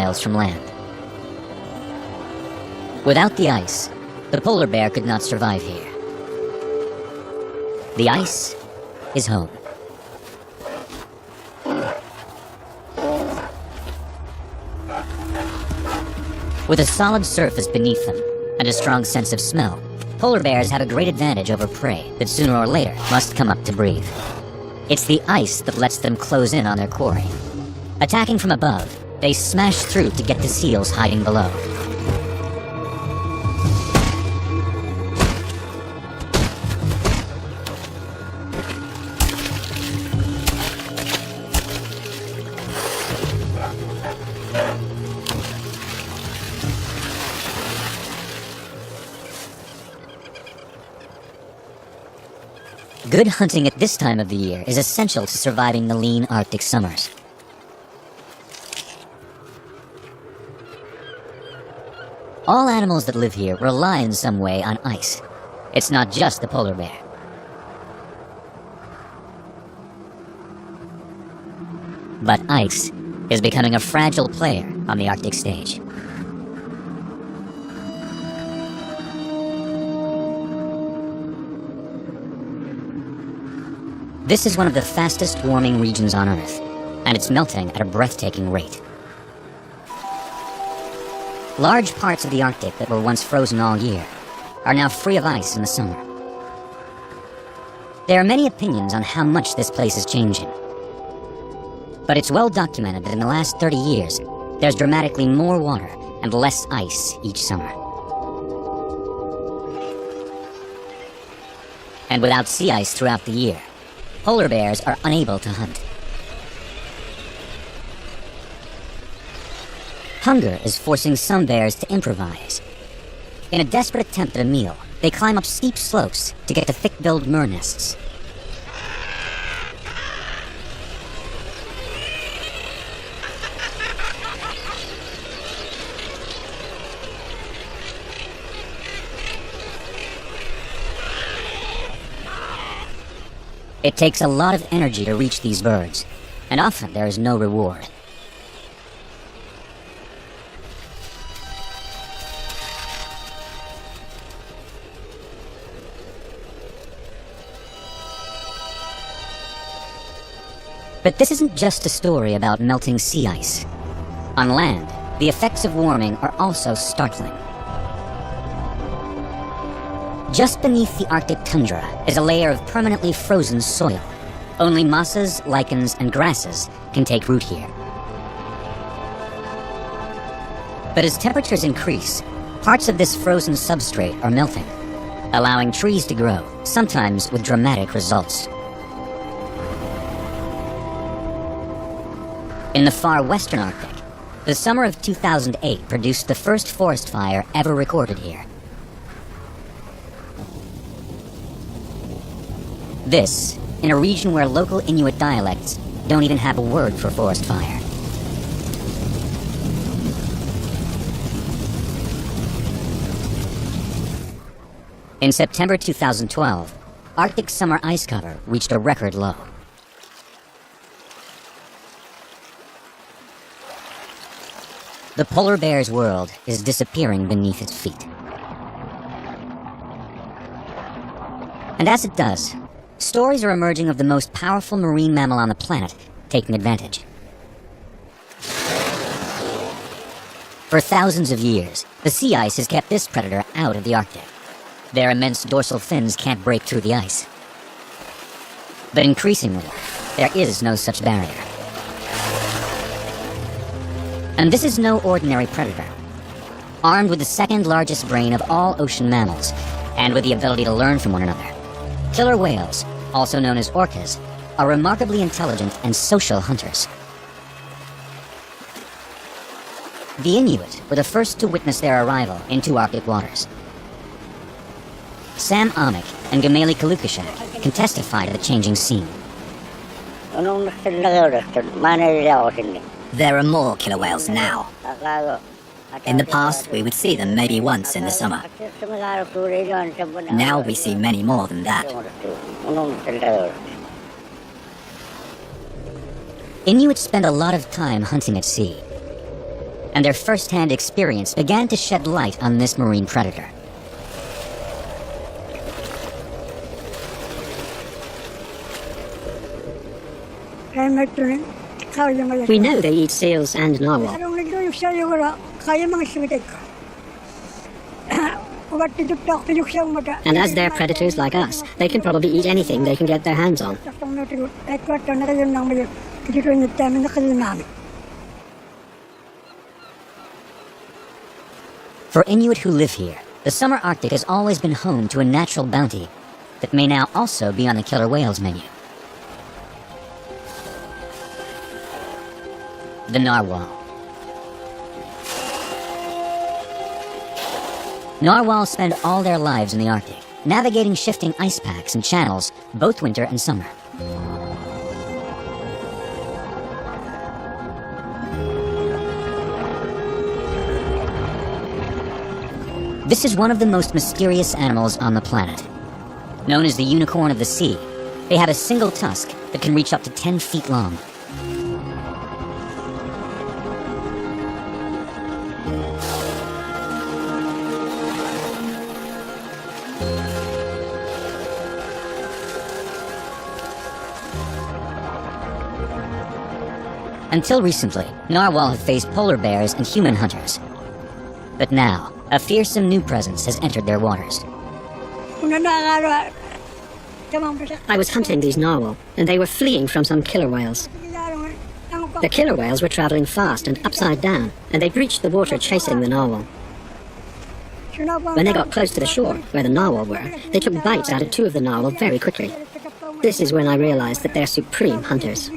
miles from land. Without the ice, the polar bear could not survive here. The ice is home. With a solid surface beneath them and a strong sense of smell, polar bears have a great advantage over prey that sooner or later must come up to breathe. It's the ice that lets them close in on their quarry. Attacking from above, they smash through to get to seals hiding below. Good hunting at this time of the year is essential to surviving the lean Arctic summers. All animals that live here rely in some way on ice. It's not just the polar bear. But ice is becoming a fragile player on the Arctic stage. This is one of the fastest warming regions on Earth, and it's melting at a breathtaking rate. Large parts of the Arctic that were once frozen all year are now free of ice in the summer. There are many opinions on how much this place is changing. But it's well documented that in the last 30 years, there's dramatically more water and less ice each summer. And without sea ice throughout the year, polar bears are unable to hunt. Hunger is forcing some bears to improvise. In a desperate attempt at a meal, they climb up steep slopes to get to thick-billed murre nests. It takes a lot of energy to reach these birds, and often there is no reward. But this isn't just a story about melting sea ice. On land, the effects of warming are also startling. Just beneath the Arctic tundra is a layer of permanently frozen soil. Only mosses, lichens, and grasses can take root here. But as temperatures increase, parts of this frozen substrate are melting, allowing trees to grow, sometimes with dramatic results. In the far western Arctic, the summer of 2008 produced the first forest fire ever recorded here. This, in a region where local Inuit dialects don't even have a word for forest fire. In September 2012, Arctic summer ice cover reached a record low. The polar bear's world is disappearing beneath its feet. And as it does, stories are emerging of the most powerful marine mammal on the planet taking advantage. For thousands of years, the sea ice has kept this predator out of the Arctic. Their immense dorsal fins can't break through the ice. But increasingly, there is no such barrier. And this is no ordinary predator. Armed with the second largest brain of all ocean mammals, and with the ability to learn from one another, killer whales, also known as orcas, are remarkably intelligent and social hunters. The Inuit were the first to witness their arrival into Arctic waters. Sam Amick and Gameli Kalukashak can testify to the changing scene. There are more killer whales now. In the past, we would see them maybe once in the summer. Now we see many more than that. Inuit spend a lot of time hunting at sea. and their first-hand experience began to shed light on this marine predator. We know they eat seals and narwhal. And as they're predators like us, they can probably eat anything they can get their hands on. For Inuit who live here, the summer Arctic has always been home to a natural bounty that may now also be on the killer whales menu. The narwhal. Narwhals spend all their lives in the Arctic, navigating shifting ice packs and channels both winter and summer. This is one of the most mysterious animals on the planet. Known as the unicorn of the sea, they have a single tusk that can reach up to 10 feet long. Until recently, narwhal have faced polar bears and human hunters. But now, a fearsome new presence has entered their waters. I was hunting these narwhal, and they were fleeing from some killer whales. The killer whales were traveling fast and upside down, and they breached the water chasing the narwhal. When they got close to the shore, where the narwhal were, they took bites out of 2 of the narwhal very quickly. This is when I realized that they're supreme hunters.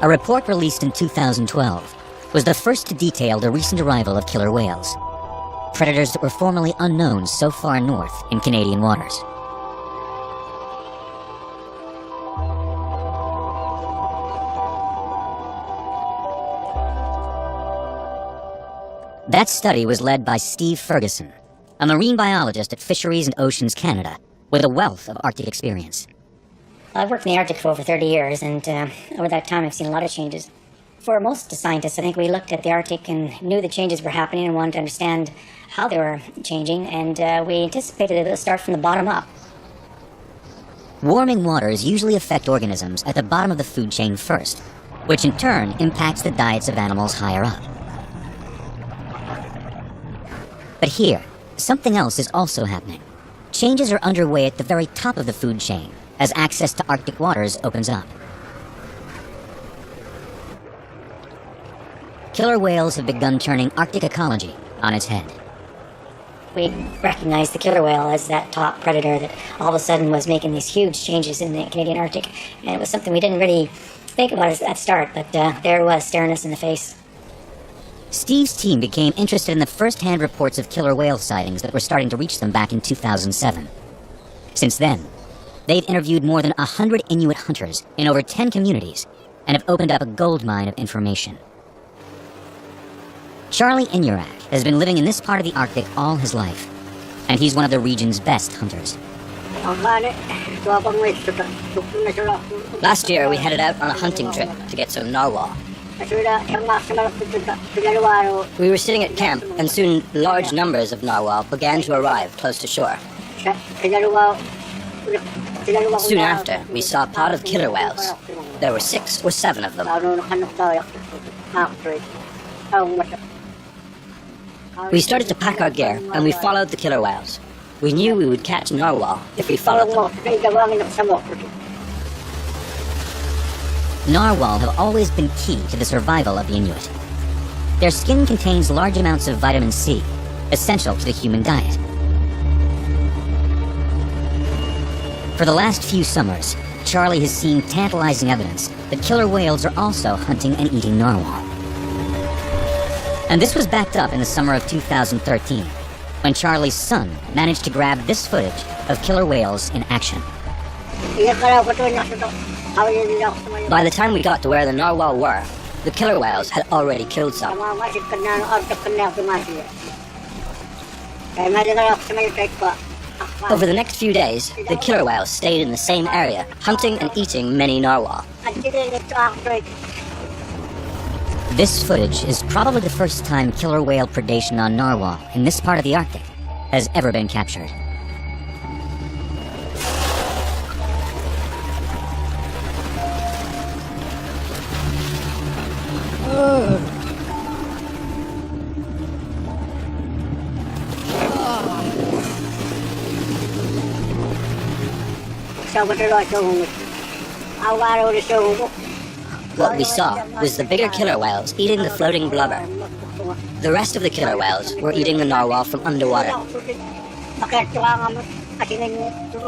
A report released in 2012 was the first to detail the recent arrival of killer whales, predators that were formerly unknown so far north in Canadian waters. That study was led by Steve Ferguson, a marine biologist at Fisheries and Oceans Canada, with a wealth of Arctic experience. I've worked in the Arctic for over 30 years, and over that time I've seen a lot of changes. For most scientists, I think we looked at the Arctic and knew the changes were happening and wanted to understand how they were changing, and we anticipated it would start from the bottom up. Warming waters usually affect organisms at the bottom of the food chain first, which in turn impacts the diets of animals higher up. But here, something else is also happening. Changes are underway at the very top of the food chain, as access to Arctic waters opens up. Killer whales have begun turning Arctic ecology on its head. We recognized the killer whale as that top predator that all of a sudden was making these huge changes in the Canadian Arctic. And it was something we didn't really think about at the start, but there it was, staring us in the face. Steve's team became interested in the first-hand reports of killer whale sightings that were starting to reach them back in 2007. Since then, they've interviewed more than 100 Inuit hunters in over 10 communities and have opened up a goldmine of information. Charlie Inurak has been living in this part of the Arctic all his life, and he's one of the region's best hunters. Last year, we headed out on a hunting trip to get some narwhal. We were sitting at camp, and soon large numbers of narwhal began to arrive close to shore. Soon after, we saw a pod of killer whales. There were 6 or 7 of them. We started to pack our gear, and we followed the killer whales. We knew we would catch narwhal if we followed them. Narwhal have always been key to the survival of the Inuit. Their skin contains large amounts of vitamin C, essential to the human diet. For the last few summers, Charlie has seen tantalizing evidence that killer whales are also hunting and eating narwhal. And this was backed up in the summer of 2013, when Charlie's son managed to grab this footage of killer whales in action. By the time we got to where the narwhal were, the killer whales had already killed some. Over the next few days, the killer whales stayed in the same area, hunting and eating many narwhal. This footage is probably the first time killer whale predation on narwhal in this part of the Arctic has ever been captured. What we saw was the bigger killer whales eating the floating blubber. The rest of the killer whales were eating the narwhal from underwater.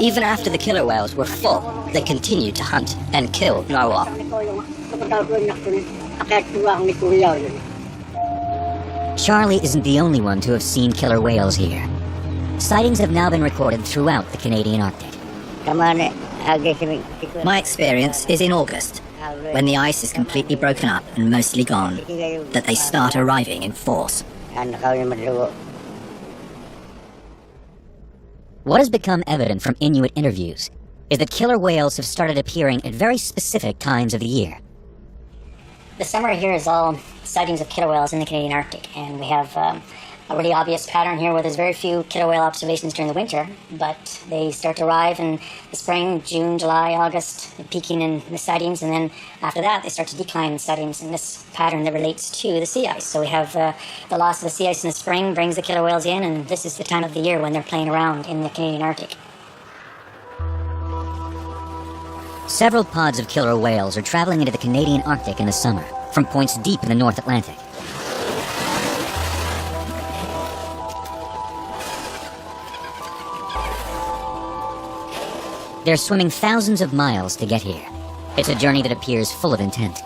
Even after the killer whales were full, they continued to hunt and kill narwhal. Charlie isn't the only one to have seen killer whales here. Sightings have now been recorded throughout the Canadian Arctic. My experience is in August, when the ice is completely broken up and mostly gone, that they start arriving in force. What has become evident from Inuit interviews is that killer whales have started appearing at very specific times of the year. The summer here is all sightings of killer whales in the Canadian Arctic, and we have a really obvious pattern here where there's very few killer whale observations during the winter, but they start to arrive in the spring, June, July, August, peaking in the sightings, and then after that they start to decline in sightings in this pattern that relates to the sea ice. So we have the loss of the sea ice in the spring brings the killer whales in, and this is the time of the year when they're playing around in the Canadian Arctic. Several pods of killer whales are traveling into the Canadian Arctic in the summer, from points deep in the North Atlantic. They're swimming thousands of miles to get here. It's a journey that appears full of intent.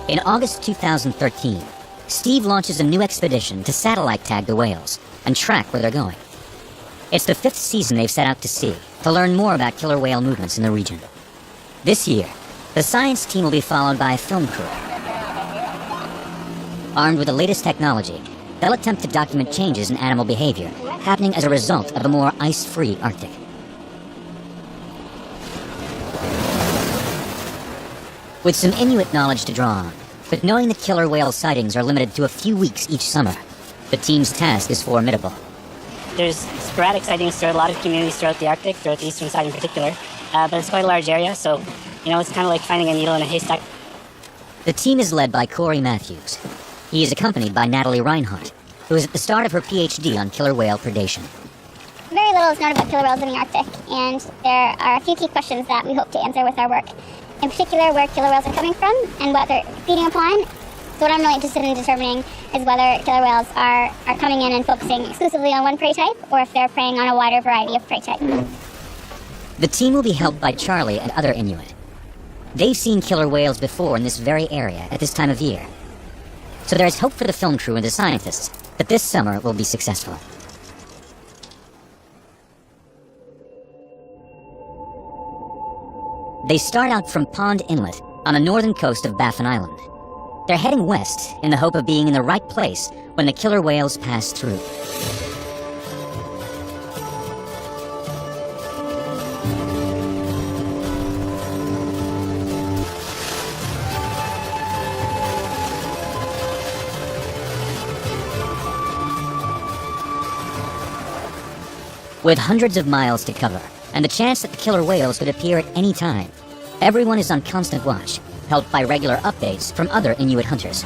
In August 2013, Steve launches a new expedition to satellite tag the whales and track where they're going. It's the 5th season they've set out to sea to learn more about killer whale movements in the region. This year, the science team will be followed by a film crew. Armed with the latest technology, they'll attempt to document changes in animal behavior happening as a result of a more ice-free Arctic. With some Inuit knowledge to draw on, but knowing that killer whale sightings are limited to a few weeks each summer, the team's task is formidable. There's sporadic sightings throughout a lot of communities throughout the Arctic, throughout the eastern side in particular, but it's quite a large area, so it's kind of like finding a needle in a haystack. The team is led by Corey Matthews. He is accompanied by Natalie Reinhardt, who is at the start of her PhD on killer whale predation. Very little is known about killer whales in the Arctic, and there are a few key questions that we hope to answer with our work. In particular, where killer whales are coming from and what they're feeding upon. So what I'm really interested in determining is whether killer whales are coming in and focusing exclusively on one prey type, or if they're preying on a wider variety of prey types. The team will be helped by Charlie and other Inuit. They've seen killer whales before in this very area at this time of year. So there is hope for the film crew and the scientists that this summer will be successful. They start out from Pond Inlet on the northern coast of Baffin Island. They're heading west in the hope of being in the right place when the killer whales pass through. With hundreds of miles to cover, and the chance that the killer whales could appear at any time, everyone is on constant watch, helped by regular updates from other Inuit hunters.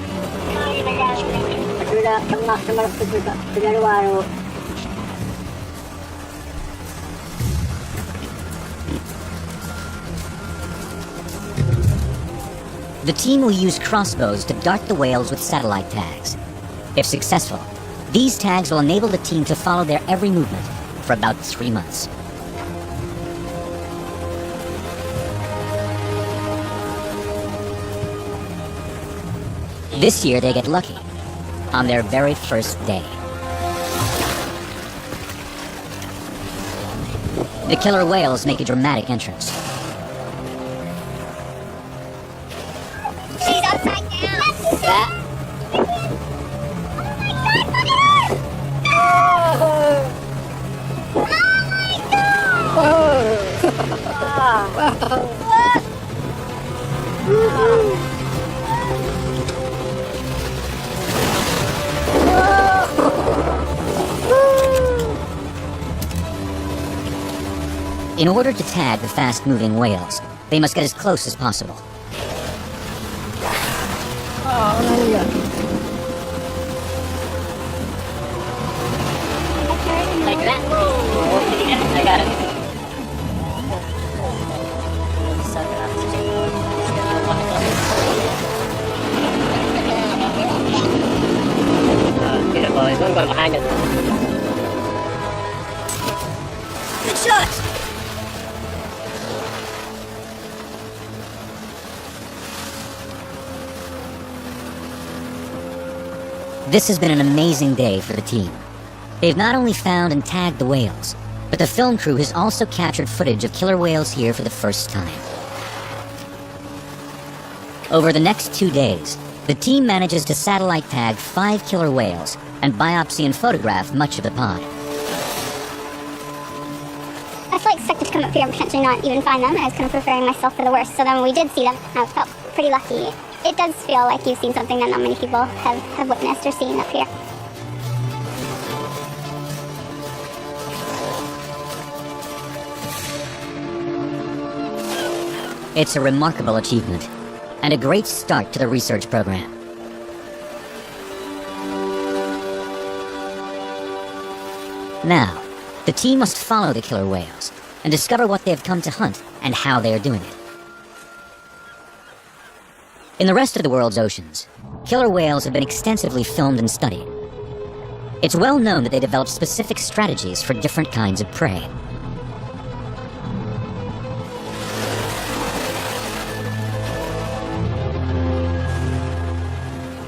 The team will use crossbows to dart the whales with satellite tags. If successful, these tags will enable the team to follow their every movement for about 3 months. This year they get lucky on their very first day. The killer whales make a dramatic entrance. She's upside down. Oh! In order to tag the fast-moving whales, they must get as close as possible. Like that. I got it. Beautiful. He's going to go behind us. Good shot! This has been an amazing day for the team. They've not only found and tagged the whales, but the film crew has also captured footage of killer whales here for the first time. Over the next 2 days, the team manages to satellite tag 5 killer whales and biopsy and photograph much of the pod. I fully expected to come up here and potentially not even find them. I was kind of preparing myself for the worst. So then when we did see them, I felt pretty lucky. It does feel like you've seen something that not many people have witnessed or seen up here. It's a remarkable achievement, and a great start to the research program. Now, the team must follow the killer whales and discover what they have come to hunt and how they are doing it. In the rest of the world's oceans, killer whales have been extensively filmed and studied. It's well known that they develop specific strategies for different kinds of prey.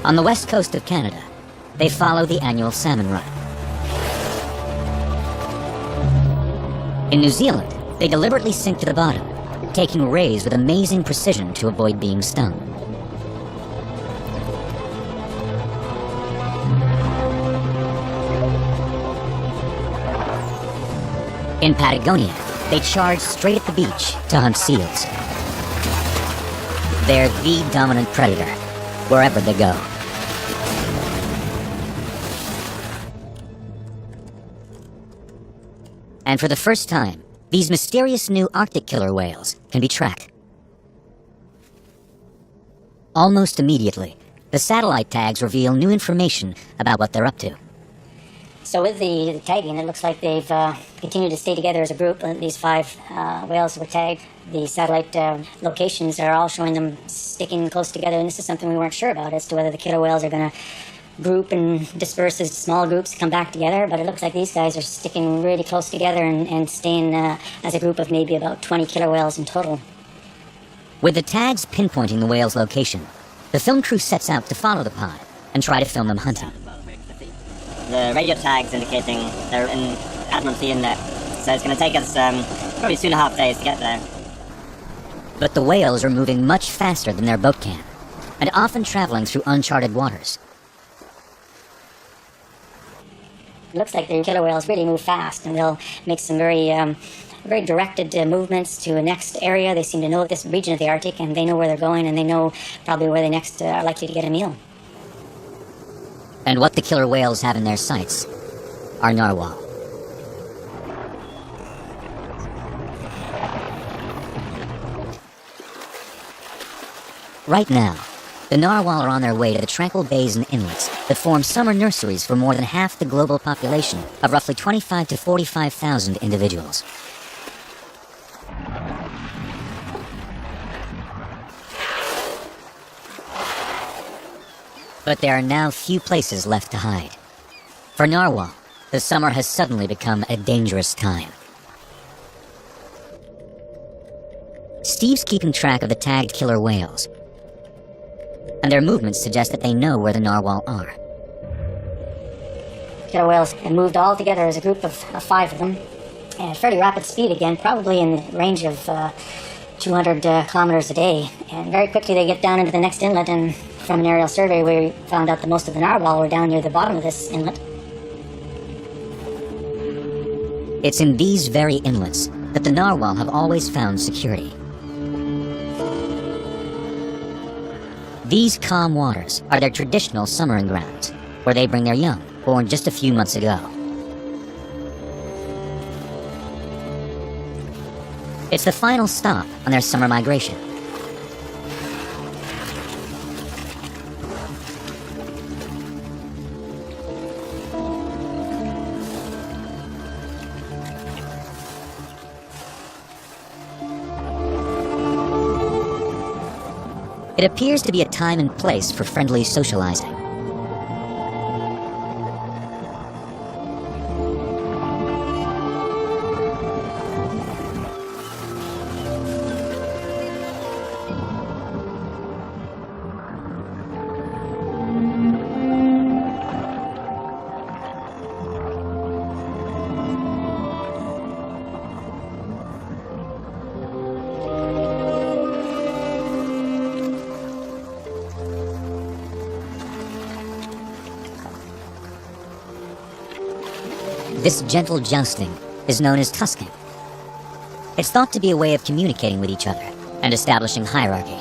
On the west coast of Canada, they follow the annual salmon run. In New Zealand, they deliberately sink to the bottom, taking rays with amazing precision to avoid being stung. In Patagonia, they charge straight at the beach to hunt seals. They're the dominant predator, wherever they go. And for the first time, these mysterious new Arctic killer whales can be tracked. Almost immediately, the satellite tags reveal new information about what they're up to. So with the tagging, it looks like they've continued to stay together as a group. These 5 whales were tagged. The satellite locations are all showing them sticking close together, and this is something we weren't sure about as to whether the killer whales are going to group and disperse as small groups, come back together, but it looks like these guys are sticking really close together and staying as a group of maybe about 20 killer whales in total. With the tags pinpointing the whale's location, the film crew sets out to follow the pod and try to film them hunting. The radio tag's indicating they're in Admiralty Inlet, so it's going to take us probably 2.5 days to get there. But the whales are moving much faster than their boat can, and often traveling through uncharted waters. It looks like the killer whales really move fast, and they'll make some very directed movements to a next area. They seem to know this region of the Arctic, and they know where they're going, and they know probably where they next are likely to get a meal. And what the killer whales have in their sights are narwhal. Right now, the narwhal are on their way to the tranquil bays and inlets that form summer nurseries for more than half the global population of roughly 25 to 45,000 individuals. But there are now few places left to hide. For narwhal, the summer has suddenly become a dangerous time. Steve's keeping track of the tagged killer whales, and their movements suggest that they know where the narwhal are. Killer whales have moved all together as a group of 5 of them at fairly rapid speed again, probably in the range of 200 kilometers a day. And very quickly they get down into the next inlet, and from an aerial survey we found out that most of the narwhal were down near the bottom of this inlet. It's in these very inlets that the narwhal have always found security. These calm waters are their traditional summering grounds, where they bring their young, born just a few months ago. It's the final stop on their summer migration. It appears to be a time and place for friendly socializing. This gentle jousting is known as tusking. It's thought to be a way of communicating with each other and establishing hierarchy.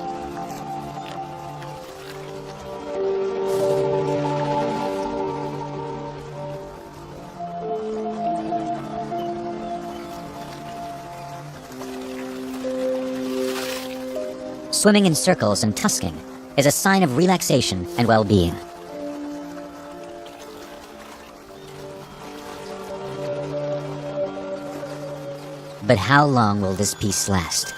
Swimming in circles and tusking is a sign of relaxation and well-being. But how long will this peace last?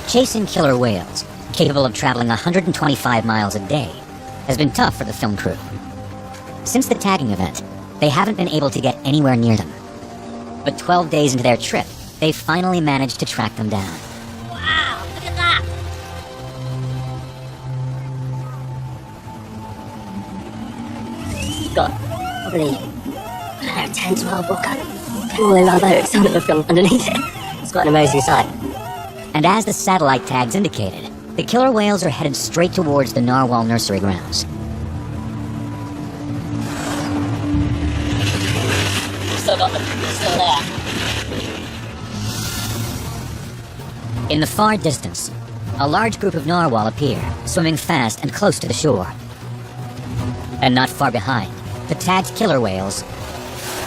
Chasing killer whales, capable of traveling 125 miles a day, has been tough for the film crew. Since the tagging event, they haven't been able to get anywhere near them. But 12 days into their trip, they finally managed to track them down. Wow, look at that! Got probably 10, 12 orca all the way around there, some of them from underneath it. It's quite an amazing sight. And as the satellite tags indicated, the killer whales are headed straight towards the narwhal nursery grounds. Still got them, still there. In the far distance, a large group of narwhal appear, swimming fast and close to the shore. And not far behind, the tagged killer whales,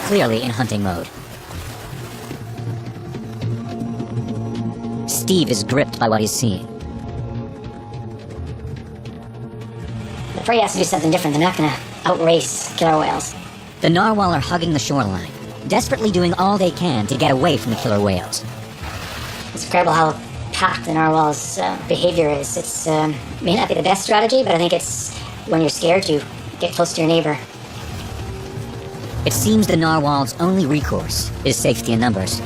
clearly in hunting mode. Steve is gripped by what he's seeing. The prey has to do something different. They're not going to outrace killer whales. The narwhal are hugging the shoreline, desperately doing all they can to get away from the killer whales. It's incredible how packed the narwhal's behavior is. It's may not be the best strategy, but I think it's when you're scared, you get close to your neighbor. It seems the narwhal's only recourse is safety in numbers.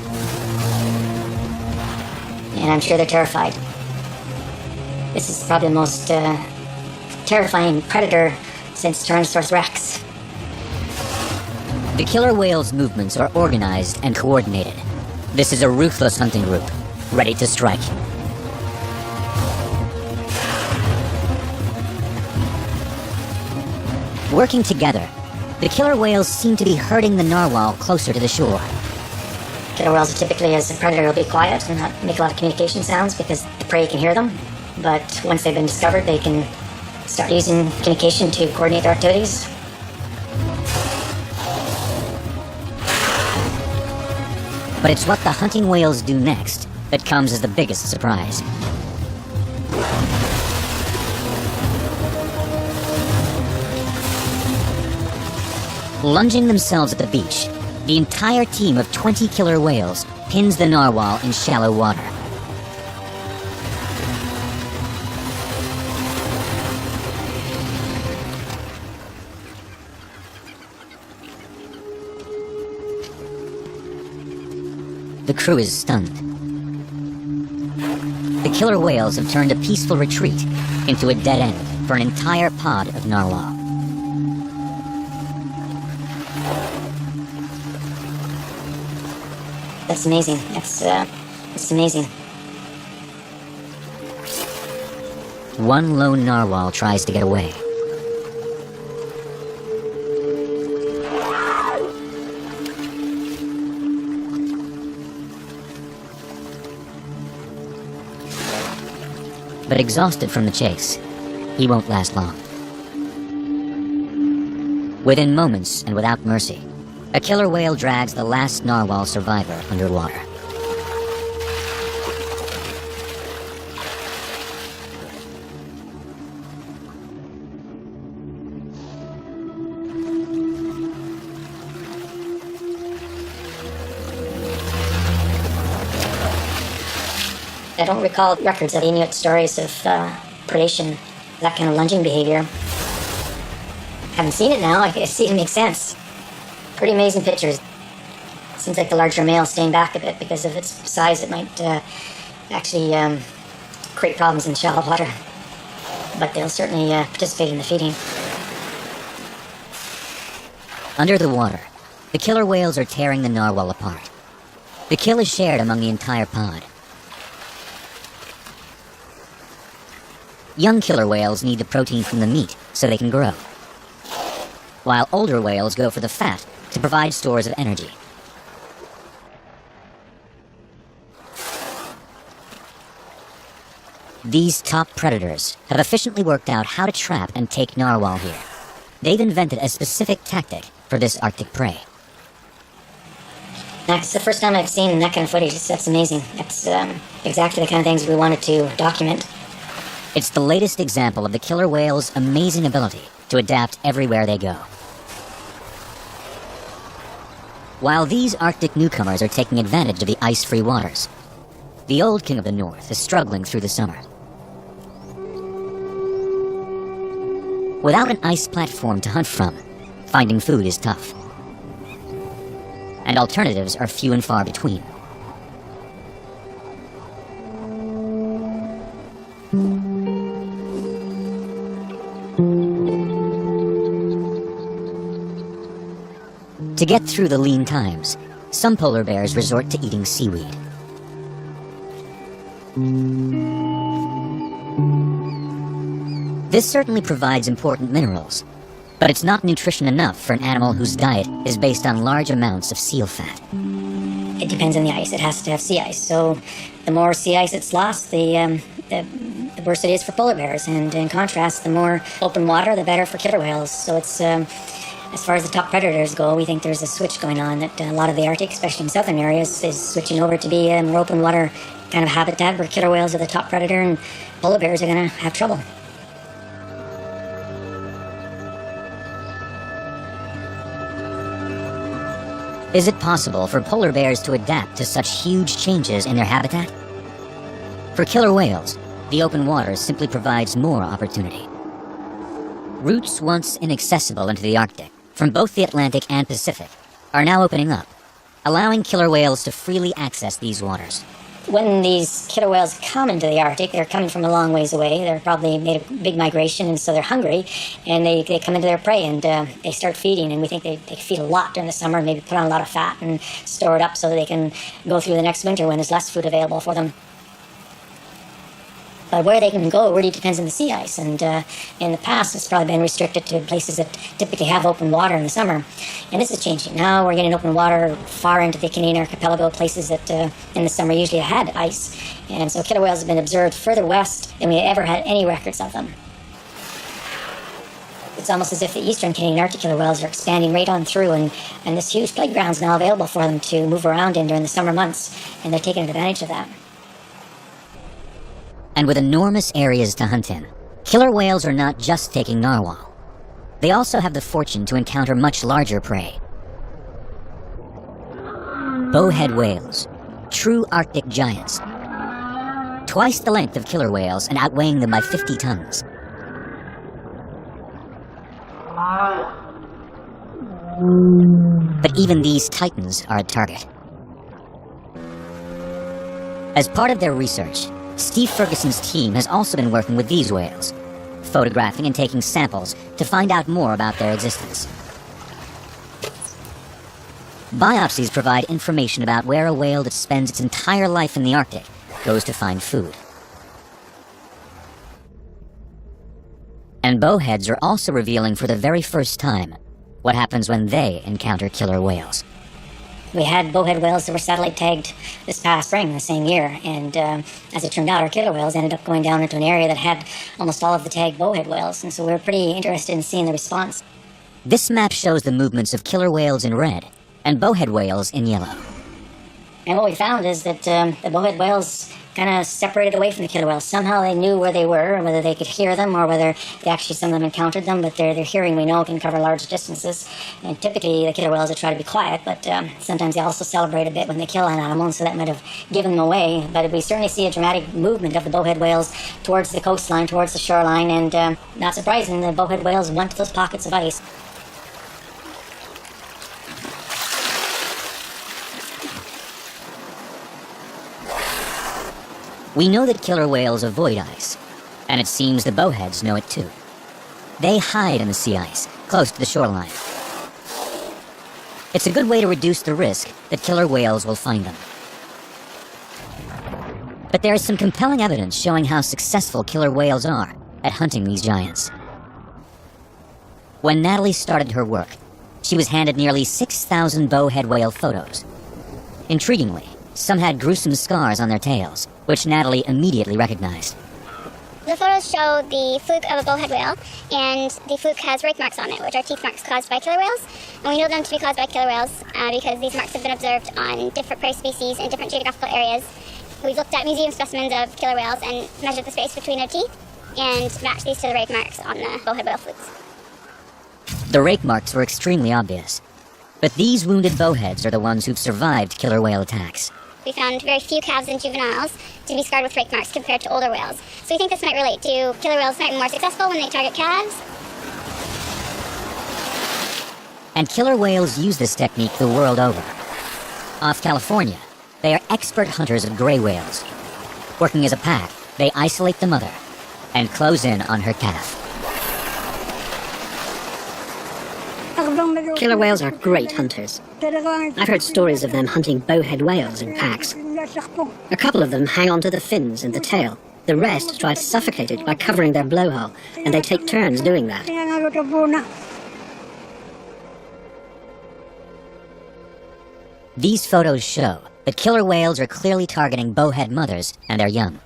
And I'm sure they're terrified. This is probably the most terrifying predator since Tyrannosaurus rex. The killer whale's movements are organized and coordinated. This is a ruthless hunting group, ready to strike. Working together, the killer whales seem to be herding the narwhal closer to the shore. Killer whales are typically, as a predator, will be quiet and not make a lot of communication sounds because the prey can hear them. But once they've been discovered, they can start using communication to coordinate their activities. But it's what the hunting whales do next that comes as the biggest surprise. Lunging themselves at the beach, the entire team of 20 killer whales pins the narwhal in shallow water. The crew is stunned. The killer whales have turned a peaceful retreat into a dead end for an entire pod of narwhal. That's amazing. It's amazing. One lone narwhal tries to get away. But exhausted from the chase, he won't last long. Within moments and without mercy, a killer whale drags the last narwhal survivor underwater. I don't recall records of Inuit stories of predation, that kind of lunging behavior. Haven't seen it now. I see it makes sense. Pretty amazing pictures. Seems like the larger male staying back a bit because of its size. It might actually create problems in shallow water. But they'll certainly participate in the feeding. Under the water, the killer whales are tearing the narwhal apart. The kill is shared among the entire pod. Young killer whales need the protein from the meat so they can grow, while older whales go for the fat to provide stores of energy. These top predators have efficiently worked out how to trap and take narwhal here. They've invented a specific tactic for this Arctic prey. That's the first time I've seen that kind of footage. That's amazing. That's exactly the kind of things we wanted to document. It's the latest example of the killer whale's amazing ability to adapt everywhere they go. While these Arctic newcomers are taking advantage of the ice-free waters, the old king of the north is struggling through the summer. Without an ice platform to hunt from, finding food is tough. And alternatives are few and far between. To get through the lean times, some polar bears resort to eating seaweed. This certainly provides important minerals, but it's not nutrition enough for an animal whose diet is based on large amounts of seal fat. It depends on the ice. It has to have sea ice. So the more sea ice it's lost, the worse it is for polar bears. And in contrast, the more open water, the better for killer whales. So it's as far as the top predators go, we think there's a switch going on that a lot of the Arctic, especially in southern areas, is switching over to be a more open water kind of habitat where killer whales are the top predator and polar bears are going to have trouble. Is it possible for polar bears to adapt to such huge changes in their habitat? For killer whales, the open water simply provides more opportunity. Routes once inaccessible into the Arctic, from both the Atlantic and Pacific, are now opening up, allowing killer whales to freely access these waters. When these killer whales come into the Arctic, they're coming from a long ways away. They're probably made a big migration, and so they're hungry, and they come into their prey, and they start feeding, and we think they feed a lot during the summer, maybe put on a lot of fat and store it up so they can go through the next winter when there's less food available for them. But where they can go really depends on the sea ice, and in the past it's probably been restricted to places that typically have open water in the summer. And this is changing. Now we're getting open water far into the Canadian archipelago, places that in the summer usually had ice. And so killer whales have been observed further west than we ever had any records of them. It's almost as if the eastern Canadian Arctic killer whales are expanding right on through, and this huge playground is now available for them to move around in during the summer months, and they're taking advantage of that. And with enormous areas to hunt in, killer whales are not just taking narwhal. They also have the fortune to encounter much larger prey. Bowhead whales, true Arctic giants. Twice the length of killer whales and outweighing them by 50 tons. But even these titans are a target. As part of their research, Steve Ferguson's team has also been working with these whales, photographing and taking samples to find out more about their existence. Biopsies provide information about where a whale that spends its entire life in the Arctic goes to find food. And bowheads are also revealing for the very first time what happens when they encounter killer whales. We had bowhead whales that were satellite tagged this past spring, the same year, and as it turned out, our killer whales ended up going down into an area that had almost all of the tagged bowhead whales, and so we were pretty interested in seeing the response. This map shows the movements of killer whales in red and bowhead whales in yellow. And what we found is that the bowhead whales kind of separated away from the killer whales. Somehow they knew where they were, or whether they could hear them, or whether they actually, some of them encountered them, but their hearing, we know, can cover large distances. And typically the killer whales would try to be quiet, but sometimes they also celebrate a bit when they kill an animal, and so that might have given them away. But we certainly see a dramatic movement of the bowhead whales towards the coastline, towards the shoreline, and not surprising, the bowhead whales went to those pockets of ice. We know that killer whales avoid ice, and it seems the bowheads know it too. They hide in the sea ice, close to the shoreline. It's a good way to reduce the risk that killer whales will find them. But there is some compelling evidence showing how successful killer whales are at hunting these giants. When Natalie started her work, she was handed nearly 6,000 bowhead whale photos. Intriguingly, some had gruesome scars on their tails, which Natalie immediately recognized. The photos show the fluke of a bowhead whale, and the fluke has rake marks on it, which are teeth marks caused by killer whales. And we know them to be caused by killer whales because these marks have been observed on different prey species in different geographical areas. We've looked at museum specimens of killer whales and measured the space between their teeth and matched these to the rake marks on the bowhead whale flukes. The rake marks were extremely obvious, but these wounded bowheads are the ones who've survived killer whale attacks. We found very few calves and juveniles to be scarred with rake marks compared to older whales. So we think this might relate to killer whales might be more successful when they target calves. And killer whales use this technique the world over. Off California, they are expert hunters of gray whales. Working as a pack, they isolate the mother and close in on her calf. Killer whales are great hunters. I've heard stories of them hunting bowhead whales in packs. A couple of them hang onto the fins and the tail. The rest try to suffocate it by covering their blowhole, and they take turns doing that. These photos show that killer whales are clearly targeting bowhead mothers and their young.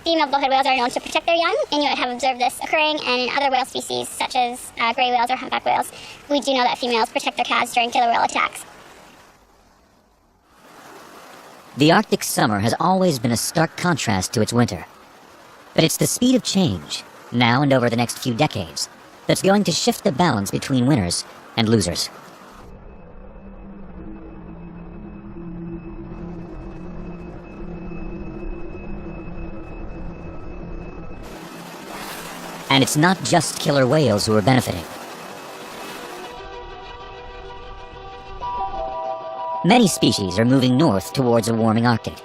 Female bowhead whales are known to protect their young, and you have observed this occurring, and in other whale species, such as gray whales or humpback whales, we do know that females protect their calves during killer whale attacks. The Arctic summer has always been a stark contrast to its winter. But it's the speed of change, now and over the next few decades, that's going to shift the balance between winners and losers. And it's not just killer whales who are benefiting. Many species are moving north towards a warming Arctic.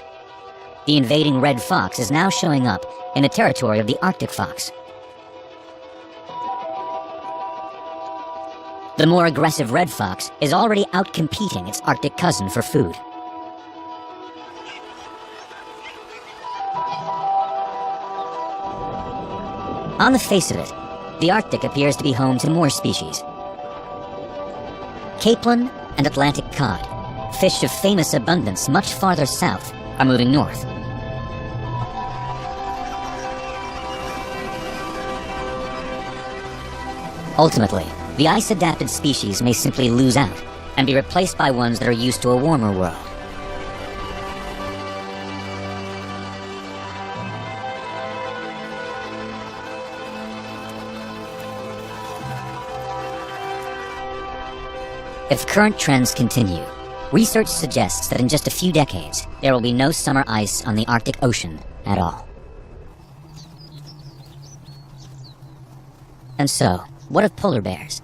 The invading red fox is now showing up in the territory of the Arctic fox. The more aggressive red fox is already outcompeting its Arctic cousin for food. On the face of it, the Arctic appears to be home to more species. Capelin and Atlantic cod, fish of famous abundance much farther south, are moving north. Ultimately, the ice-adapted species may simply lose out and be replaced by ones that are used to a warmer world. If current trends continue, research suggests that in just a few decades, there will be no summer ice on the Arctic Ocean at all. And so, what of polar bears?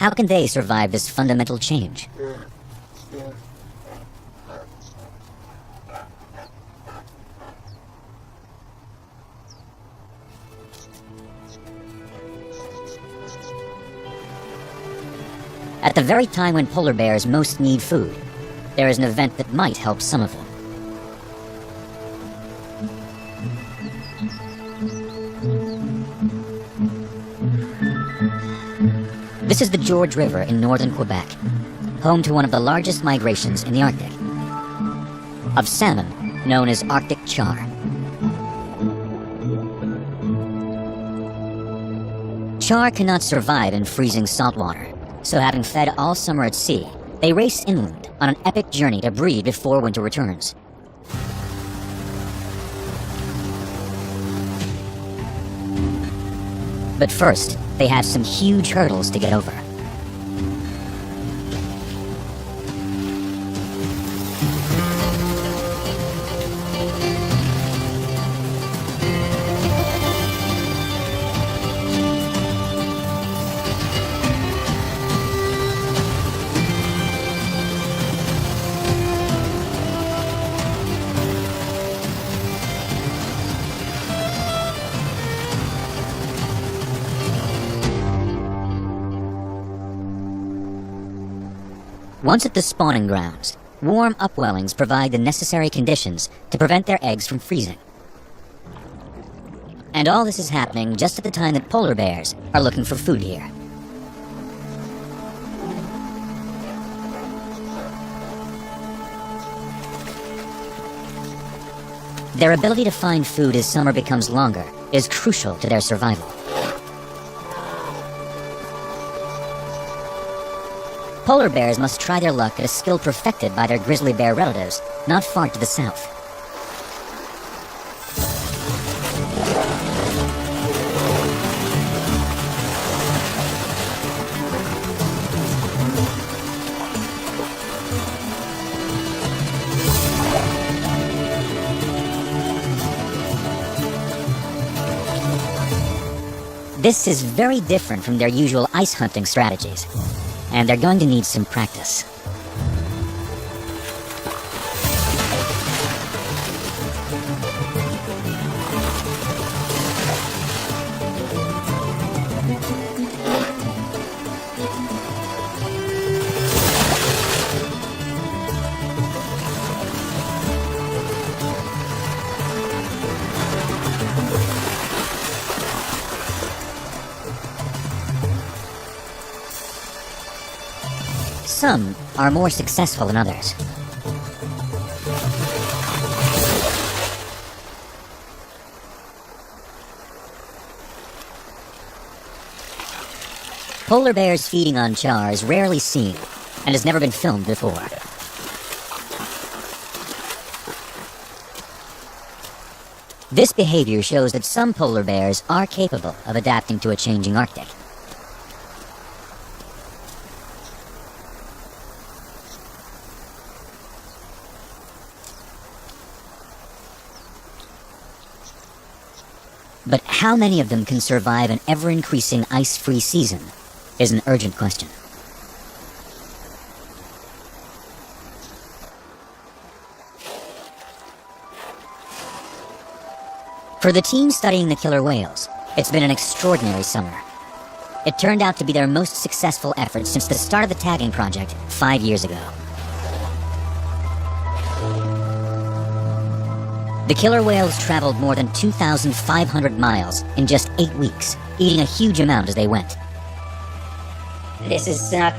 How can they survive this fundamental change? At the very time when polar bears most need food, there is an event that might help some of them. This is the George River in northern Quebec, home to one of the largest migrations in the Arctic, of salmon known as Arctic char. Char cannot survive in freezing saltwater, so having fed all summer at sea, they race inland on an epic journey to breed before winter returns. But first, they have some huge hurdles to get over. Once at the spawning grounds, warm upwellings provide the necessary conditions to prevent their eggs from freezing. And all this is happening just at the time that polar bears are looking for food here. Their ability to find food as summer becomes longer is crucial to their survival. Polar bears must try their luck at a skill perfected by their grizzly bear relatives not far to the south. This is very different from their usual ice hunting strategies, and they're going to need some practice. Some are more successful than others. Polar bears feeding on char is rarely seen and has never been filmed before. This behavior shows that some polar bears are capable of adapting to a changing Arctic. But how many of them can survive an ever-increasing ice-free season is an urgent question. For the team studying the killer whales, it's been an extraordinary summer. It turned out to be their most successful effort since the start of the tagging project 5 years ago. The killer whales traveled more than 2,500 miles in just 8 weeks, eating a huge amount as they went. This is not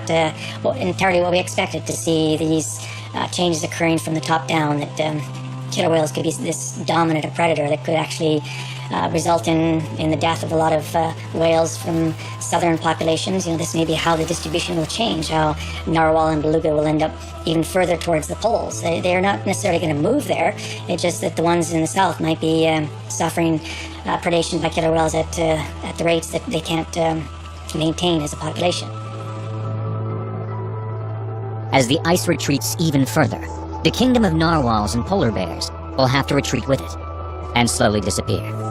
entirely what we expected to see, these changes occurring from the top down, that killer whales could be this dominant a predator that could actually result in the death of a lot of whales from southern populations. You know, this may be how the distribution will change, how narwhal and beluga will end up even further towards the poles. They're not necessarily going to move there. It's just that the ones in the south might be suffering predation by killer whales at the rates that they can't maintain as a population. As the ice retreats even further, the kingdom of narwhals and polar bears will have to retreat with it and slowly disappear.